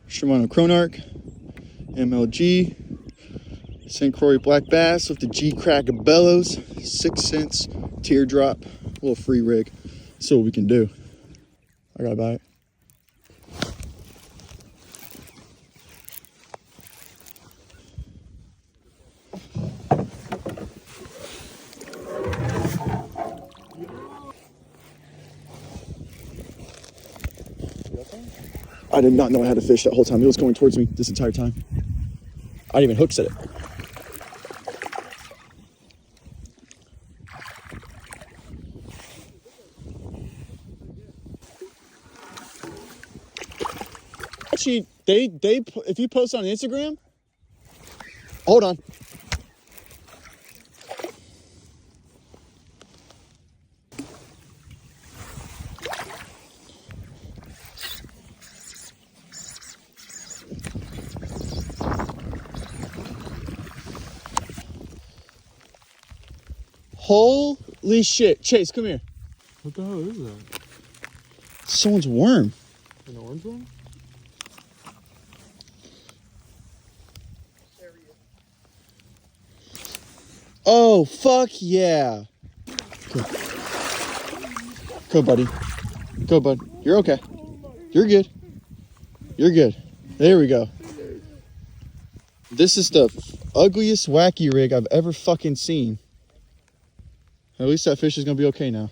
Shimano Chronarch, MLG, St. Croix Black Bass with the G-Crack bellows, 6 cents, teardrop, a little free rig. See what we can do. I gotta buy it. I did not know I had a fish that whole time. It was going towards me this entire time. I didn't even hook set it. Actually, they if you post on Instagram, hold on. Holy shit. Chase, come here. What the hell is that? Someone's worm. An orange one? Oh, fuck yeah. Go, buddy. Go, bud. You're okay. You're good. You're good. There we go. This is the ugliest wacky rig I've ever fucking seen. At least that fish is gonna be okay now.